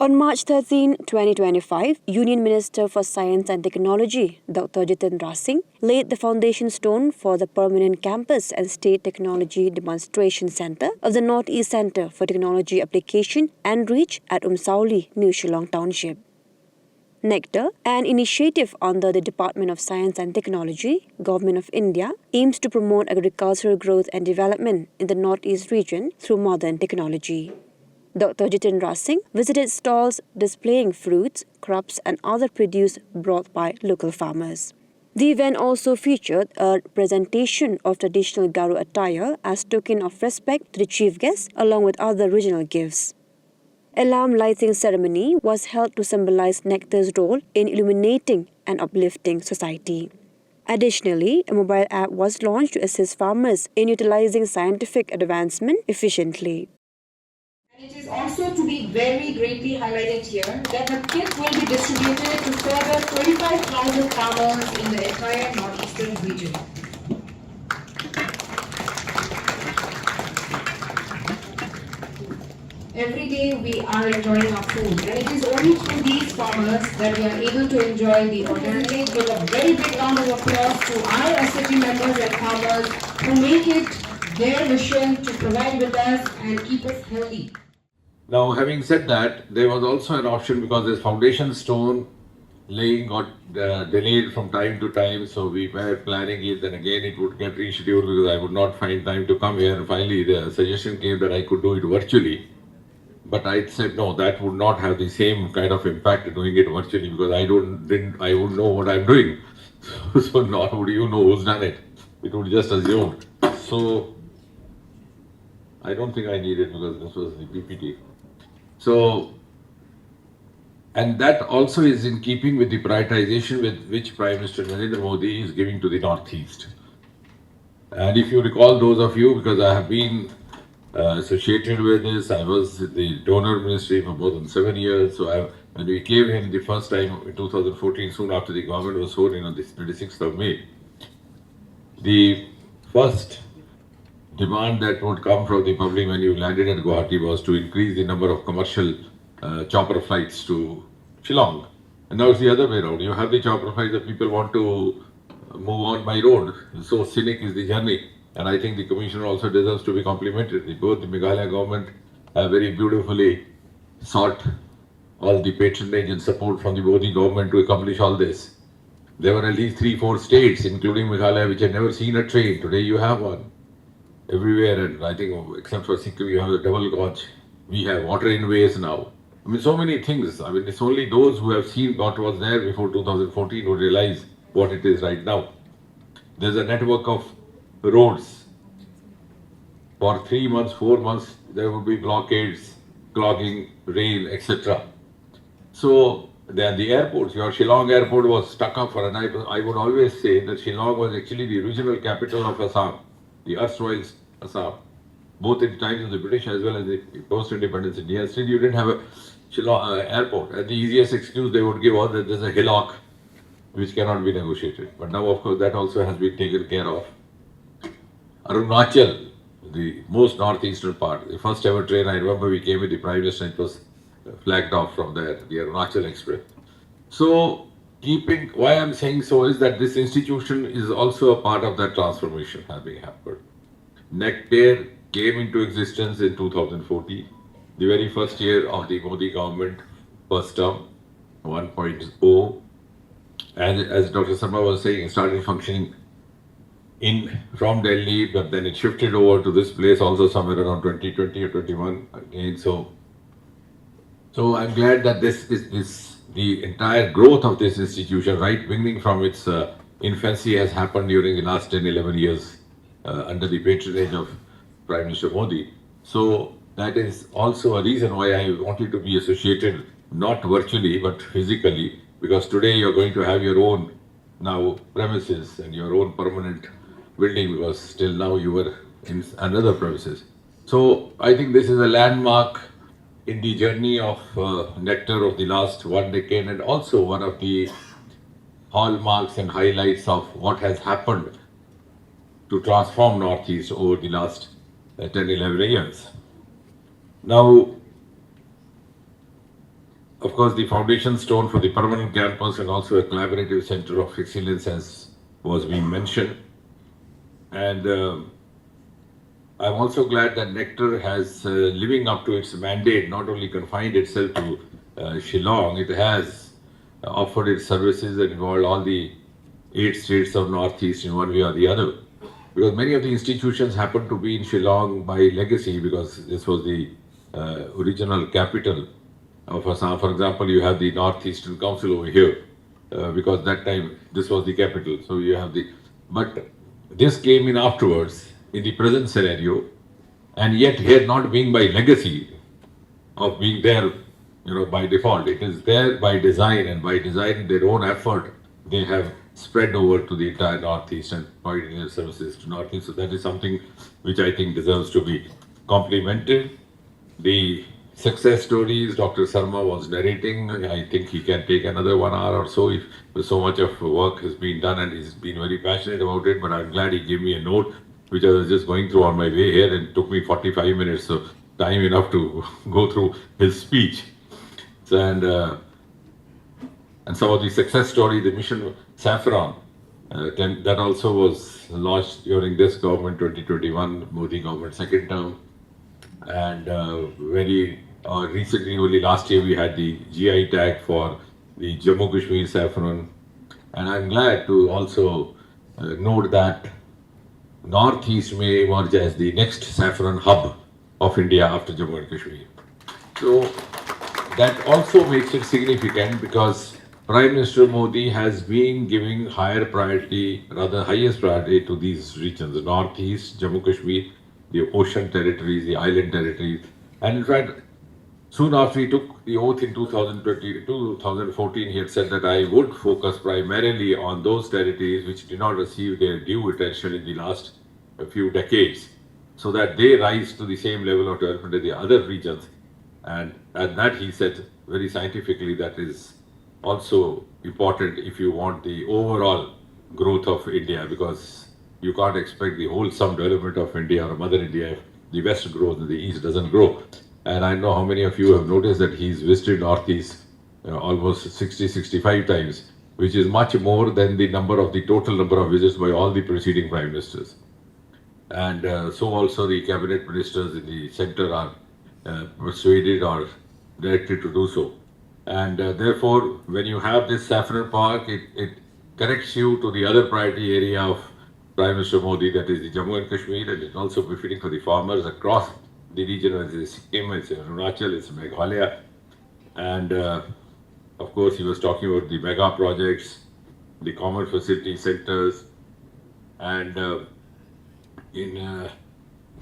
On March 13, 2025, Union Minister for Science and Technology, Dr. Jitendra Singh, laid the foundation stone for the permanent campus and state technology demonstration center of the Northeast Center for Technology Application and Reach at Umsawli, New Shillong Township. Nectar, an initiative under the Department of Science and Technology, Government of India, aims to promote agricultural growth and development in the Northeast region through modern technology. Dr. Jitendra Singh visited stalls displaying fruits, crops, and other produce brought by local farmers. The event also featured a presentation of traditional Garo attire as token of respect to the chief guest, along with other regional gifts. A lamp lighting ceremony was held to symbolize Nectar's role in illuminating and uplifting society. Additionally, a mobile app was launched to assist farmers in utilizing scientific advancement efficiently. It is also to be very greatly highlighted here that the kit will be distributed to further 25,000 farmers in the entire northeastern region. Every day we are enjoying our food, and it is only through these farmers that we are able to enjoy the organic. Give a very big round of applause to our SFG members and farmers who make it their mission to provide with us and keep us healthy. Now, having said that, there was also an option because this foundation stone laying got delayed from time to time, so we were planning it, then again it would get rescheduled because I would not find time to come here. And finally, the suggestion came that I could do it virtually. But I said no, that would not have the same kind of impact doing it virtually because I wouldn't know what I'm doing. So nor would you know who's done it. It would just assume. So I don't think I need it because this was the PPT. So, and that also is in keeping with the prioritization with which Prime Minister Narendra Modi is giving to the Northeast. And if you recall, those of you, because I have been associated with this, I was the donor ministry for more than 7 years. So when we came in the first time in 2014, soon after the government was sworn in on the 26th of May, the first demand that would come from the public when you landed at Guwahati was to increase the number of commercial chopper flights to Shillong. And now it's the other way around. You have the chopper flights that people want to move on by road. So scenic is the journey. And I think the commissioner also deserves to be complimented. Both the Meghalaya government have very beautifully sought all the patronage and support from the Modi government to accomplish all this. There were at least 3-4 states, including Meghalaya, which had never seen a train. Today you have one. Everywhere, and I think except for Sikkim, you have the double gauge. We have water in ways now. I mean, so many things. I mean, it's only those who have seen what was there before 2014 who realize what it is right now. There's a network of roads. For 3 months, 4 months, there would be blockades, clogging, rain, etc. So, then the airports, your Shillong airport was stuck up for, and I would always say that Shillong was actually the regional capital of Assam, the erstwhile Assam, both in times of the British as well as the post-independence India. Still, you didn't have a Shillong airport. And the easiest excuse they would give was that there's a hillock which cannot be negotiated. But now, of course, that also has been taken care of. Arunachal, the most northeastern part, the first ever train, I remember we came with the Prime Minister, it was flagged off from there, the Arunachal Express. So, why I'm saying so is that this institution is also a part of that transformation having happened. Nectar came into existence in 2014, the very first year of the Modi government, first term, 1.0. And as Dr. Sharma was saying, it started functioning from Delhi, but then it shifted over to this place also somewhere around 2020 or 21 again. So I'm glad that this is the entire growth of this institution, right, beginning from its infancy, has happened during the last 10, 11 years under the patronage of Prime Minister Modi. So that is also a reason why I wanted to be associated, not virtually, but physically, because today you're going to have your own now premises and your own permanent building, because till now you were in another premises. So I think this is a landmark in the journey of Nectar of the last 1 decade, and also one of the hallmarks and highlights of what has happened to transform Northeast over the last 10, 11 years. Now, of course, the foundation stone for the permanent campus and also a collaborative center of excellence, as was being mentioned. And I'm also glad that Nectar has, living up to its mandate, not only confined itself to Shillong, it has offered its services and involved all the 8 states of Northeast in one way or the other. Because many of the institutions happen to be in Shillong by legacy, because this was the original capital of Assam. For example, you have the Northeastern Council over here, because that time this was the capital. So you have the, but this came in afterwards in the present scenario, and yet here not being by legacy of being there, by default. It is there by design, and by design, their own effort, they have spread over to the entire Northeast and provided their services to Northeast. So that is something which I think deserves to be complimented. The success stories Dr. Sarma was narrating, I think he can take another 1 hour or so if so much of work has been done, and he's been very passionate about it. But I'm glad he gave me a note, which I was just going through on my way here, and it took me 45 minutes, so time enough to go through his speech. So, and some of the success stories, the Mission Saffron, that also was launched during this government, 2021, Modi government, second term. And very recently, only last year, we had the GI tag for the Jammu Kashmir saffron. And I'm glad to also note that Northeast may emerge as the next saffron hub of India after Jammu and Kashmir. So that also makes it significant, because Prime Minister Modi has been giving higher priority, rather highest priority to these regions, the Northeast, Jammu Kashmir, the ocean territories, the island territories. And in fact, soon after he took the oath in 2014, he had said that I would focus primarily on those territories which did not receive their due attention in the last few decades, so that they rise to the same level of development as the other regions. And that, he said very scientifically, that is also important if you want the overall growth of India, because you can't expect the wholesome development of India or Mother India if the West grows and the East doesn't grow. And I know how many of you have noticed that he's visited Northeast almost 60-65 times, which is much more than the total number of visits by all the preceding prime ministers. And so also the cabinet ministers in the center are persuaded or directed to do so. And therefore, when you have this saffron park, it connects you to the other priority area of Prime Minister Modi, that is the Jammu and Kashmir, and it's also befitting for the farmers across the region, as it's Sikkim, it's Arunachal, it's Meghalaya. And of course, he was talking about the mega projects, the common facility centers, and in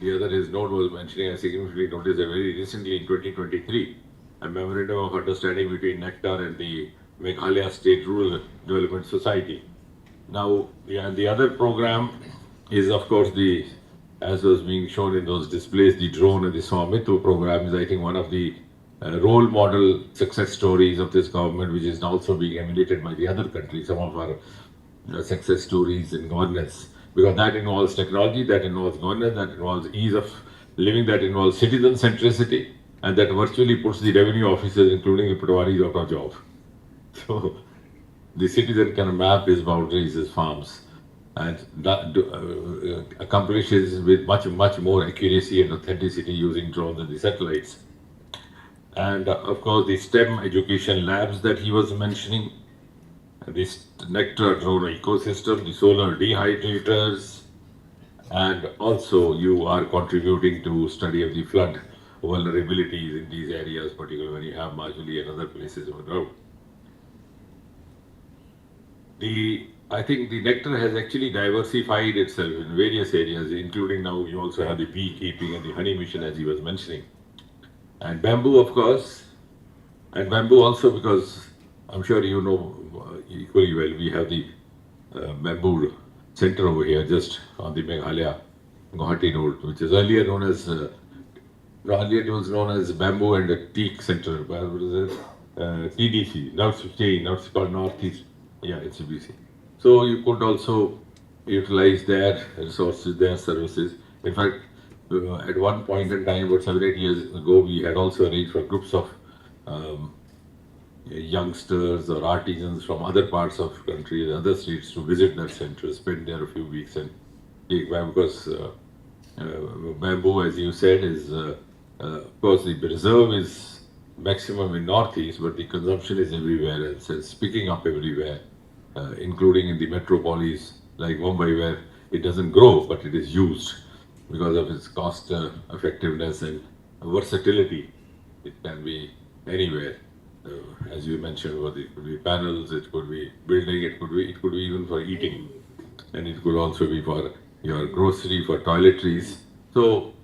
the other, his note was mentioning, I significantly noticed that very recently in 2023, a memorandum of understanding between Nectar and the Meghalaya State Rural Development Society. Now, the other program is, of course, as was being shown in those displays, the drone and the Swamitu program is, I think, one of the role model success stories of this government, which is also being emulated by the other countries, some of our success stories in governance. Because that involves technology, that involves governance, that involves ease of living, that involves citizen centricity, and that virtually puts the revenue officers, including the patawaris, out of job. So the citizen can map his boundaries, his farms, and accomplishes with much more accuracy and authenticity using drones and the satellites. And of course, the STEM education labs that he was mentioning, this Nectar drone ecosystem, the solar dehydrators, and also you are contributing to study of the flood vulnerabilities in these areas, particularly when you have Majuli and other places on the road. I think the Nectar has actually diversified itself in various areas, including now you also have the beekeeping and the honey mission, as he was mentioning. And bamboo, of course, and bamboo also, because I'm sure you know equally well, we have the bamboo center over here, just on the Meghalaya Guwahati Road, which is earlier known as, earlier it was known as Bamboo and Teak Center, TDC, now it's called Northeast, it's CBC. So you could also utilize their resources, their services. In fact, at one point in time, about 7-8 years ago, we had also arranged for groups of youngsters or artisans from other parts of the country, other states to visit that center, spend there a few weeks and take back because bamboo, as you said, is of course the reserve is maximum in northeast, but the consumption is everywhere else. It's picking up everywhere, including in the metropolis like Mumbai, where it doesn't grow, but it is used because of its cost effectiveness and versatility. It can be anywhere. As you mentioned, it could be panels, it could be building, it could be even for eating, and it could also be for your grocery, for toiletries. So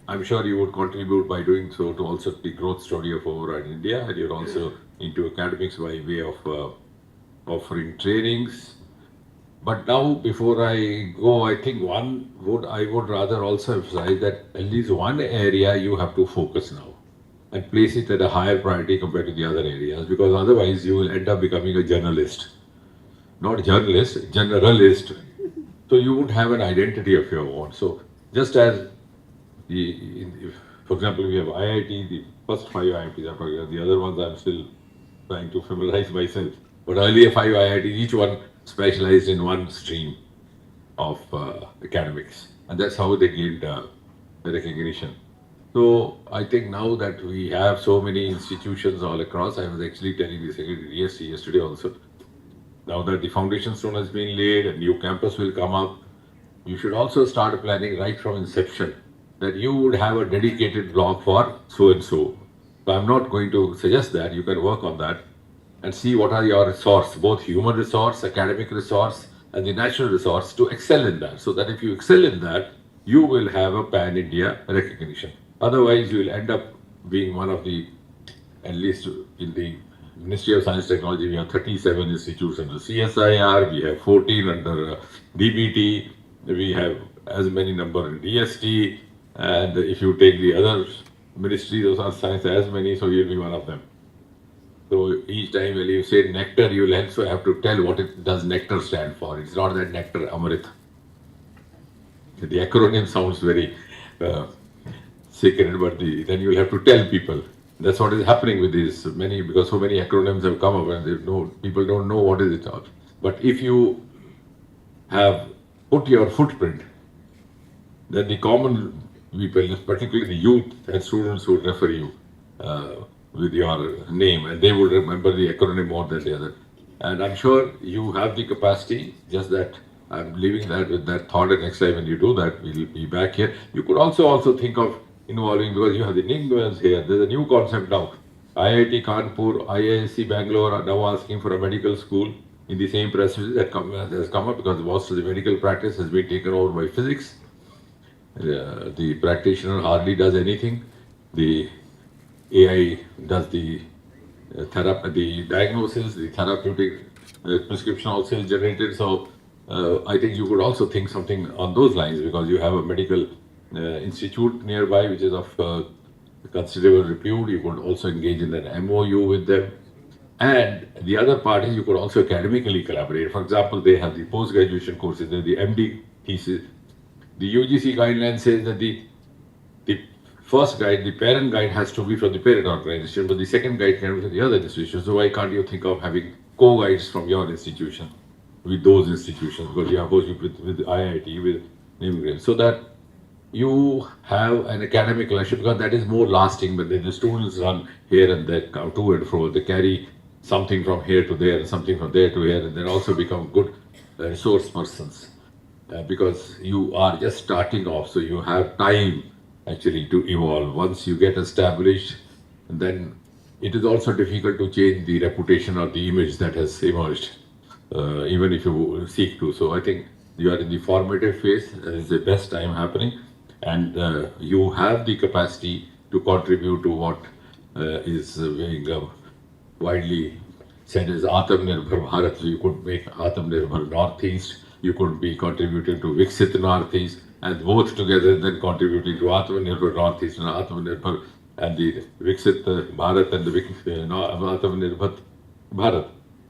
I'm sure you would contribute by doing so to also the growth story of overall India, and you're also into academics by way of offering trainings. But now, before I go, I think I would rather also emphasize that at least one area you have to focus now and place it at a higher priority compared to the other areas, because otherwise you will end up becoming a journalist. Not journalist, generalist. So you would have an identity of your own. So just as for example, we have IIT, the first 5 IITs are talking, the other ones I'm still trying to familiarize myself. But earlier 5 IITs, each one specialized in one stream of academics, and that's how they gained the recognition. So I think now that we have so many institutions all across, I was actually telling the Secretary yesterday also, now that the foundation stone has been laid, a new campus will come up, you should also start planning right from inception that you would have a dedicated block for so and so. So I'm not going to suggest that, you can work on that and see what are your resources, both human resource, academic resource, and the natural resource to excel in that. So that if you excel in that, you will have a pan-India recognition. Otherwise, you will end up being one of the, at least in the Ministry of Science and Technology, we have 37 institutes under CSIR, we have 14 under DBT, we have as many number in DST, and if you take the other ministries of science, as many, so you'll be one of them. So each time when you say Nectar, you will also have to tell what it does Nectar stand for. It's not that Nectar Amrit. The acronym sounds very secret, but then you will have to tell people. That's what is happening with these many, because so many acronyms have come up and people don't know what is it all. But if you have put your footprint, then the common people, particularly the youth and students, would refer you with your name, and they would remember the acronym more than the other. And I'm sure you have the capacity, just that I'm leaving that with that thought, and next time when you do that, we'll be back here. You could also think of involving, because you have the Ningwells here, there's a new concept now. IIT Kanpur, IISc Bangalore are now asking for a medical school in the same precipice that has come up, because most of the medical practice has been taken over by physics. The practitioner hardly does anything. The AI does the the diagnosis, the therapeutic prescription also is generated. So I think you could also think something on those lines, because you have a medical institute nearby which is of considerable repute. You could also engage in an MOU with them. And the other part is you could also academically collaborate. For example, they have the post-graduation courses, the MD thesis. The UGC guideline says that the first guide, the parent guide, has to be from the parent organization, but the second guide can be from the other institution. So why can't you think of having co-guides from your institution with those institutions? Because you have both with IIT, with immigrants, so that you have an academic relationship, because that is more lasting. But the students run here and there, come to and fro, they carry something from here to there and something from there to here, and then also become good resource persons. Because you are just starting off, so you have time actually to evolve. Once you get established, then it is also difficult to change the reputation or the image that has emerged, even if you seek to. So I think you are in the formative phase, is the best time happening, and you have the capacity to contribute to what is being widely said as Atmanirbhar Bharat. So you could make Atmanirbhar Northeast, you could be contributing to Viksit Northeast, and both together then contributing to Atmanirbhar Northeast and Atmanirbhar and the Viksit Bharat and the Atmanirbhar Bharat.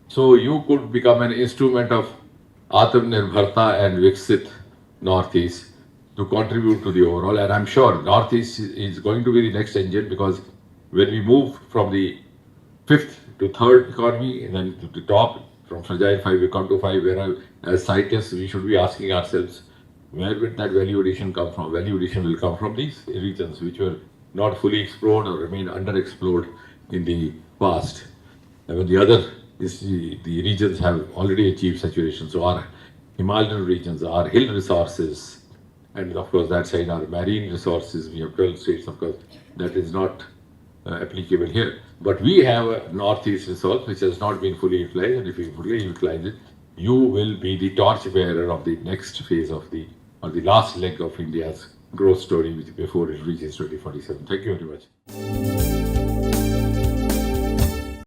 So you could become an instrument of Atmanirbharta and Viksit Northeast to contribute to the overall. And I'm sure Northeast is going to be the next engine, because when we move from the fifth to third economy, and then to the top, from fragile 5 we come to 5, where as scientists we should be asking ourselves, where will that value addition come from? Value addition will come from these regions which were not fully explored or remain underexplored in the past. And when the other is the regions have already achieved saturation. So our Himalayan regions, our hill resources, and of course that side our marine resources, we have 12 states, of course, that is not applicable here. But we have a northeast resource which has not been fully utilized, and if we fully utilize it, you will be the torch bearer of the next phase of the last leg of India's growth story, which before it reaches 2047. Thank you very much.